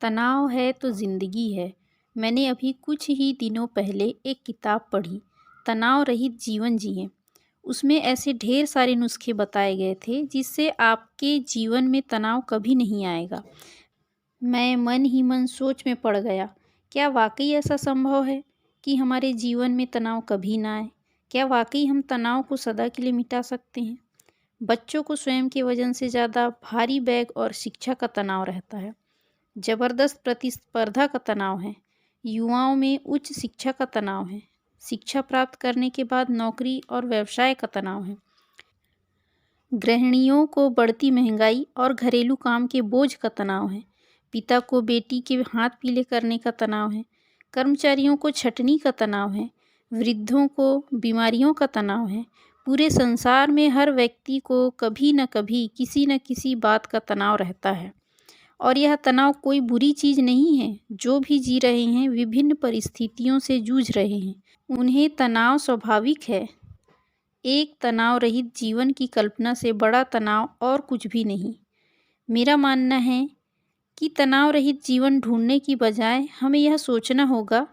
तनाव है तो ज़िंदगी है। मैंने अभी कुछ ही दिनों पहले एक किताब पढ़ी, तनाव रहित जीवन जिएं। उसमें ऐसे ढेर सारे नुस्खे बताए गए थे जिससे आपके जीवन में तनाव कभी नहीं आएगा। मैं मन ही मन सोच में पड़ गया, क्या वाक़ई ऐसा संभव है कि हमारे जीवन में तनाव कभी ना आए? क्या वाक़ई हम तनाव को सदा के लिए मिटा सकते हैं? बच्चों को स्वयं के वज़न से ज़्यादा भारी बैग और शिक्षा का तनाव रहता है। जबरदस्त प्रतिस्पर्धा का तनाव है। युवाओं में उच्च शिक्षा का तनाव है। शिक्षा प्राप्त करने के बाद नौकरी और व्यवसाय का तनाव है। गृहिणियों को बढ़ती महंगाई और घरेलू काम के बोझ का तनाव है। पिता को बेटी के हाथ पीले करने का तनाव है। कर्मचारियों को छटनी का तनाव है। वृद्धों को बीमारियों का तनाव है। पूरे संसार में हर व्यक्ति को कभी न कभी किसी न किसी बात का तनाव रहता है। और यह तनाव कोई बुरी चीज़ नहीं है। जो भी जी रहे हैं विभिन्न परिस्थितियों से जूझ रहे हैं, उन्हें तनाव स्वाभाविक है। एक तनाव रहित जीवन की कल्पना से बड़ा तनाव और कुछ भी नहीं। मेरा मानना है कि तनाव रहित जीवन ढूंढने की बजाय हमें यह सोचना होगा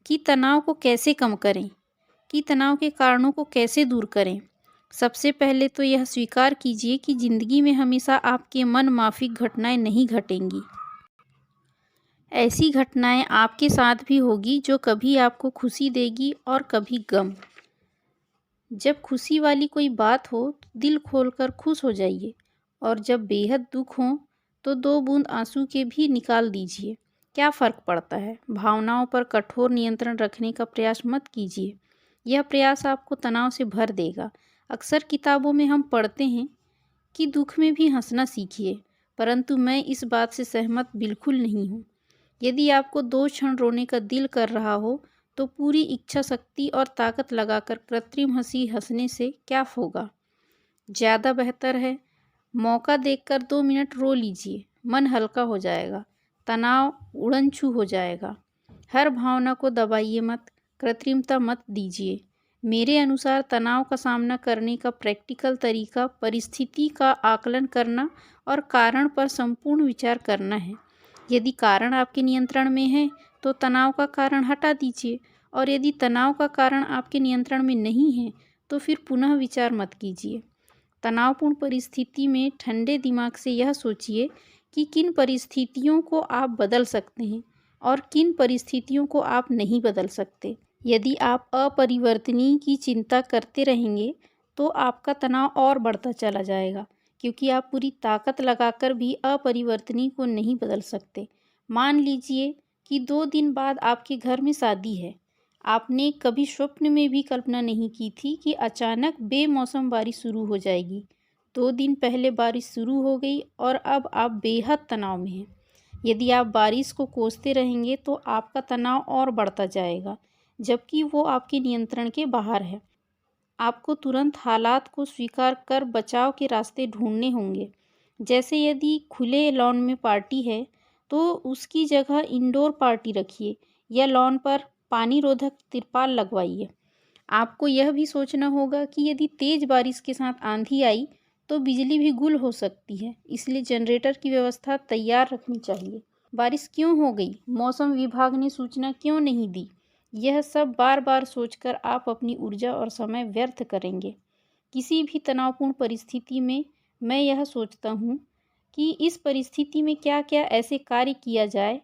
कि तनाव को कैसे कम करें, कि तनाव के कारणों को कैसे दूर करें। सबसे पहले तो यह स्वीकार कीजिए कि ज़िंदगी में हमेशा आपके मन माफ़िक घटनाएं नहीं घटेंगी। ऐसी घटनाएं आपके साथ भी होगी जो कभी आपको खुशी देगी और कभी गम। जब खुशी वाली कोई बात हो तो दिल खोलकर खुश हो जाइए, और जब बेहद दुख हो तो 2 बूंद आंसू के भी निकाल दीजिए। क्या फ़र्क पड़ता है? भावनाओं पर कठोर नियंत्रण रखने का प्रयास मत कीजिए। यह प्रयास आपको तनाव से भर देगा। अक्सर किताबों में हम पढ़ते हैं कि दुख में भी हंसना सीखिए, परंतु मैं इस बात से सहमत बिल्कुल नहीं हूँ। यदि आपको 2 क्षण रोने का दिल कर रहा हो तो पूरी इच्छा शक्ति और ताकत लगाकर कृत्रिम हंसी हंसने से क्या होगा? ज़्यादा बेहतर है मौका देखकर 2 मिनट रो लीजिए, मन हल्का हो जाएगा, तनाव उड़न-छू हो जाएगा। हर भावना को दबाइए मत, कृत्रिमता मत दीजिए। मेरे अनुसार तनाव का सामना करने का प्रैक्टिकल तरीका परिस्थिति का आकलन करना और कारण पर संपूर्ण विचार करना है। यदि कारण आपके नियंत्रण में है तो तनाव का कारण हटा दीजिए, और यदि तनाव का कारण आपके नियंत्रण में नहीं है तो फिर पुनः विचार मत कीजिए। तनावपूर्ण परिस्थिति में ठंडे दिमाग से यह सोचिए कि किन परिस्थितियों को आप बदल सकते हैं और किन परिस्थितियों को आप नहीं बदल सकते। यदि आप अपरिवर्तनीय की चिंता करते रहेंगे तो आपका तनाव और बढ़ता चला जाएगा, क्योंकि आप पूरी ताकत लगाकर भी अपरिवर्तनीय को नहीं बदल सकते। मान लीजिए कि 2 दिन बाद आपके घर में शादी है। आपने कभी स्वप्न में भी कल्पना नहीं की थी कि अचानक बेमौसम बारिश शुरू हो जाएगी। 2 दिन पहले बारिश शुरू हो गई और अब आप बेहद तनाव में हैं। यदि आप बारिश को कोसते रहेंगे तो आपका तनाव और बढ़ता जाएगा, जबकि वो आपके नियंत्रण के बाहर है। आपको तुरंत हालात को स्वीकार कर बचाव के रास्ते ढूंढने होंगे। जैसे यदि खुले लॉन में पार्टी है तो उसकी जगह इंडोर पार्टी रखिए, या लॉन पर पानी रोधक तिरपाल लगवाइए। आपको यह भी सोचना होगा कि यदि तेज बारिश के साथ आंधी आई तो बिजली भी गुल हो सकती है, इसलिए जनरेटर की व्यवस्था तैयार रखनी चाहिए। बारिश क्यों हो गई? मौसम विभाग ने सूचना क्यों नहीं दी? यह सब बार बार सोचकर आप अपनी ऊर्जा और समय व्यर्थ करेंगे। किसी भी तनावपूर्ण परिस्थिति में मैं यह सोचता हूँ कि इस परिस्थिति में क्या क्या ऐसे कार्य किया जाए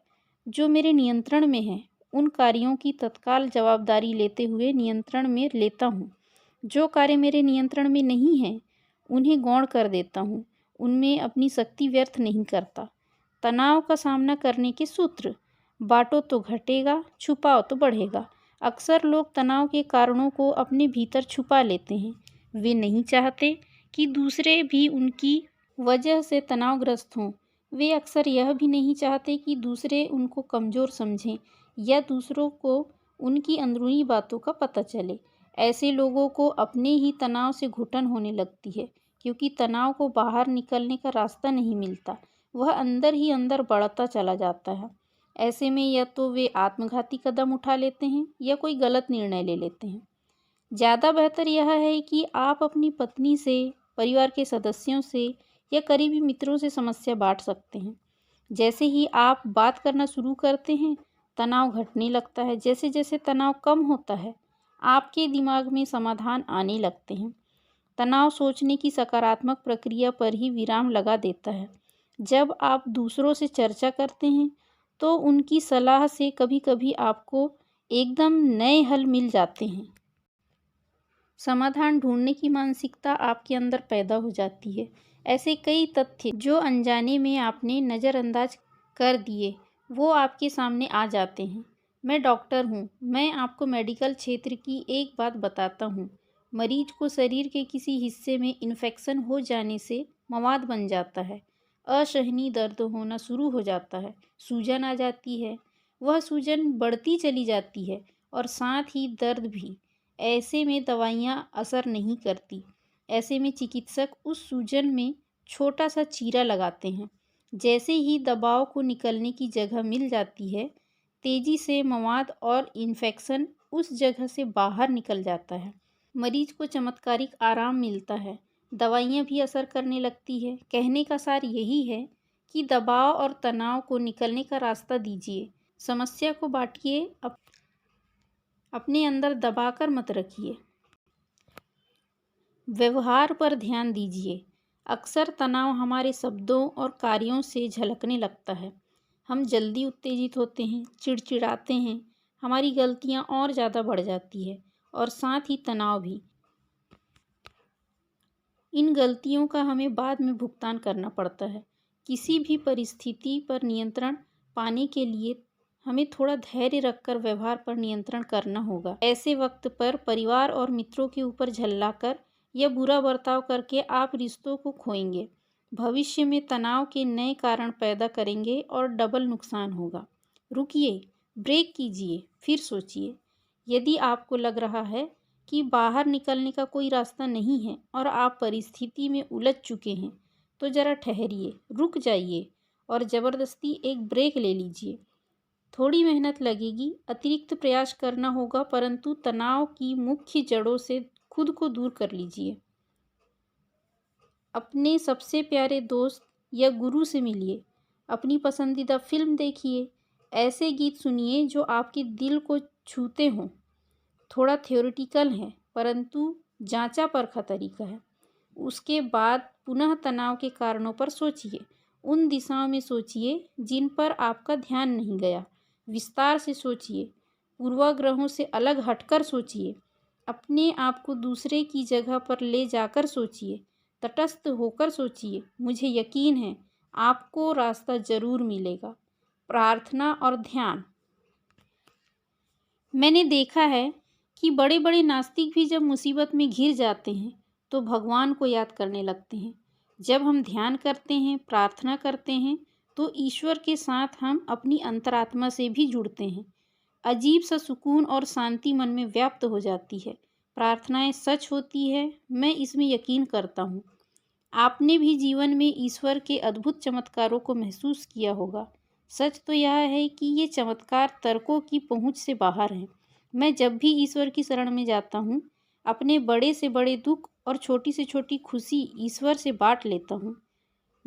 जो मेरे नियंत्रण में हैं। उन कार्यों की तत्काल जवाबदारी लेते हुए नियंत्रण में लेता हूँ। जो कार्य मेरे नियंत्रण में नहीं हैं उन्हें गौण कर देता हूँ, उनमें अपनी शक्ति व्यर्थ नहीं करता। तनाव का सामना करने के सूत्र: बांटो तो घटेगा, छुपाओ तो बढ़ेगा। अक्सर लोग तनाव के कारणों को अपने भीतर छुपा लेते हैं। वे नहीं चाहते कि दूसरे भी उनकी वजह से तनावग्रस्त हों। वे अक्सर यह भी नहीं चाहते कि दूसरे उनको कमज़ोर समझें या दूसरों को उनकी अंदरूनी बातों का पता चले। ऐसे लोगों को अपने ही तनाव से घुटन होने लगती है, क्योंकि तनाव को बाहर निकलने का रास्ता नहीं मिलता, वह अंदर ही अंदर बढ़ता चला जाता है। ऐसे में या तो वे आत्मघाती कदम उठा लेते हैं या कोई गलत निर्णय ले लेते हैं। ज़्यादा बेहतर यह है कि आप अपनी पत्नी से, परिवार के सदस्यों से या करीबी मित्रों से समस्या बांट सकते हैं। जैसे ही आप बात करना शुरू करते हैं, तनाव घटने लगता है। जैसे जैसे तनाव कम होता है, आपके दिमाग में समाधान आने लगते हैं। तनाव सोचने की सकारात्मक प्रक्रिया पर ही विराम लगा देता है। जब आप दूसरों से चर्चा करते हैं, तो उनकी सलाह से कभी-कभी आपको एकदम नए हल मिल जाते हैं। समाधान ढूंढने की मानसिकता आपके अंदर पैदा हो जाती है। ऐसे कई तथ्य जो अनजाने में आपने नज़रअंदाज कर दिए, वो आपके सामने आ जाते हैं। मैं डॉक्टर हूँ। मैं आपको मेडिकल क्षेत्र की एक बात बताता हूँ। मरीज को शरीर के किसी हिस्से में इन्फेक्शन हो जाने से मवाद बन जाता है। असहनीय दर्द होना शुरू हो जाता है। सूजन आ जाती है। वह सूजन बढ़ती चली जाती है और साथ ही दर्द भी। ऐसे में दवाइयाँ असर नहीं करती। ऐसे में चिकित्सक उस सूजन में छोटा सा चीरा लगाते हैं। जैसे ही दबाव को निकलने की जगह मिल जाती है, तेजी से मवाद और इन्फेक्शन उस जगह से बाहर निकल जाता है। मरीज को चमत्कारिक आराम मिलता है। दवाइयाँ भी असर करने लगती है। कहने का सार यही है कि दबाव और तनाव को निकलने का रास्ता दीजिए। समस्या को बांटिए, अपने अंदर दबाकर मत रखिए। व्यवहार पर ध्यान दीजिए। अक्सर तनाव हमारे शब्दों और कार्यों से झलकने लगता है। हम जल्दी उत्तेजित होते हैं, चिड़चिड़ाते हैं, हमारी गलतियां और ज़्यादा बढ़ जाती है और साथ ही तनाव भी। इन गलतियों का हमें बाद में भुगतान करना पड़ता है। किसी भी परिस्थिति पर नियंत्रण पाने के लिए हमें थोड़ा धैर्य रखकर व्यवहार पर नियंत्रण करना होगा। ऐसे वक्त पर परिवार और मित्रों के ऊपर झल्लाकर या बुरा बर्ताव करके आप रिश्तों को खोएंगे। भविष्य में तनाव के नए कारण पैदा करेंगे और डबल नुकसान होगा। रुकिए, ब्रेक कीजिए, फिर सोचिए। यदि आपको लग रहा है कि बाहर निकलने का कोई रास्ता नहीं है और आप परिस्थिति में उलझ चुके हैं, तो ज़रा ठहरिए, रुक जाइए और ज़बरदस्ती एक ब्रेक ले लीजिए। थोड़ी मेहनत लगेगी, अतिरिक्त प्रयास करना होगा, परंतु तनाव की मुख्य जड़ों से खुद को दूर कर लीजिए। अपने सबसे प्यारे दोस्त या गुरु से मिलिए। अपनी पसंदीदा फिल्म देखिए। ऐसे गीत सुनिए जो आपके दिल को छूते हों। थोड़ा थ्योरेटिकल है, परंतु जांचा परखा तरीका है। उसके बाद पुनः तनाव के कारणों पर सोचिए। उन दिशाओं में सोचिए जिन पर आपका ध्यान नहीं गया। विस्तार से सोचिए। पूर्वाग्रहों से अलग हटकर सोचिए। अपने आप को दूसरे की जगह पर ले जाकर सोचिए। तटस्थ होकर सोचिए। मुझे यकीन है आपको रास्ता जरूर मिलेगा। प्रार्थना और ध्यान। मैंने देखा है कि बड़े बड़े नास्तिक भी जब मुसीबत में घिर जाते हैं तो भगवान को याद करने लगते हैं। जब हम ध्यान करते हैं, प्रार्थना करते हैं, तो ईश्वर के साथ हम अपनी अंतरात्मा से भी जुड़ते हैं। अजीब सा सुकून और शांति मन में व्याप्त हो जाती है। प्रार्थनाएं सच होती है, मैं इसमें यकीन करता हूँ। आपने भी जीवन में ईश्वर के अद्भुत चमत्कारों को महसूस किया होगा। सच तो यह है कि ये चमत्कार तर्कों की पहुँच से बाहर हैं। मैं जब भी ईश्वर की शरण में जाता हूँ, अपने बड़े से बड़े दुख और छोटी से छोटी खुशी ईश्वर से बांट लेता हूँ।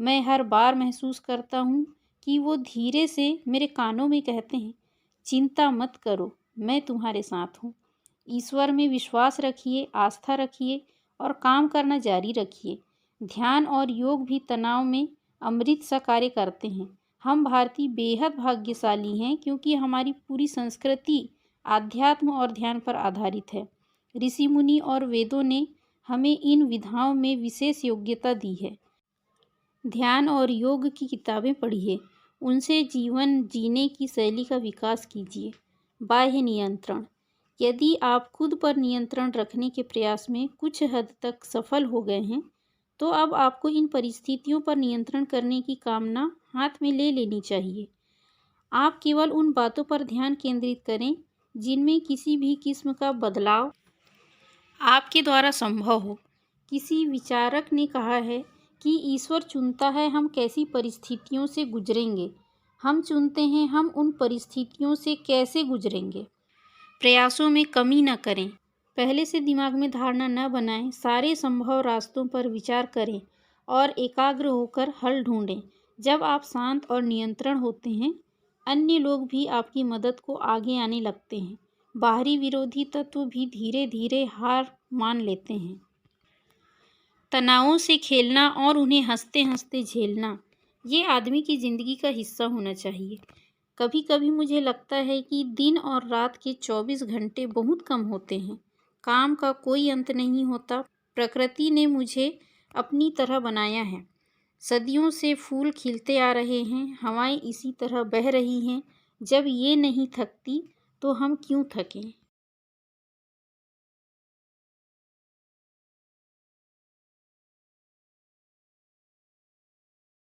मैं हर बार महसूस करता हूँ कि वो धीरे से मेरे कानों में कहते हैं, चिंता मत करो, मैं तुम्हारे साथ हूँ। ईश्वर में विश्वास रखिए, आस्था रखिए और काम करना जारी रखिए। ध्यान और योग भी तनाव में अमृत सा कार्य करते हैं। हम भारतीय बेहद भाग्यशाली हैं क्योंकि हमारी पूरी संस्कृति आध्यात्म और ध्यान पर आधारित है। ऋषि मुनि और वेदों ने हमें इन विधाओं में विशेष योग्यता दी है। ध्यान और योग की किताबें पढ़िए, उनसे जीवन जीने की शैली का विकास कीजिए। बाह्य नियंत्रण। यदि आप खुद पर नियंत्रण रखने के प्रयास में कुछ हद तक सफल हो गए हैं, तो अब आपको इन परिस्थितियों पर नियंत्रण करने की कामना हाथ में ले लेनी चाहिए। आप केवल उन बातों पर ध्यान केंद्रित करें जिनमें किसी भी किस्म का बदलाव आपके द्वारा संभव हो। किसी विचारक ने कहा है कि ईश्वर चुनता है हम कैसी परिस्थितियों से गुजरेंगे, हम चुनते हैं हम उन परिस्थितियों से कैसे गुजरेंगे। प्रयासों में कमी न करें। पहले से दिमाग में धारणा न बनाएं। सारे संभव रास्तों पर विचार करें और एकाग्र होकर हल ढूंढें। जब आप शांत और नियंत्रण होते हैं, अन्य लोग भी आपकी मदद को आगे आने लगते हैं। बाहरी विरोधी तत्व भी धीरे धीरे हार मान लेते हैं। तनावों से खेलना और उन्हें हंसते हंसते झेलना, ये आदमी की ज़िंदगी का हिस्सा होना चाहिए। कभी कभी मुझे लगता है कि दिन और रात के 24 घंटे बहुत कम होते हैं। काम का कोई अंत नहीं होता। प्रकृति ने मुझे अपनी तरह बनाया है। सदियों से फूल खिलते आ रहे हैं, हवाएं इसी तरह बह रही हैं। जब ये नहीं थकती तो हम क्यों थकें।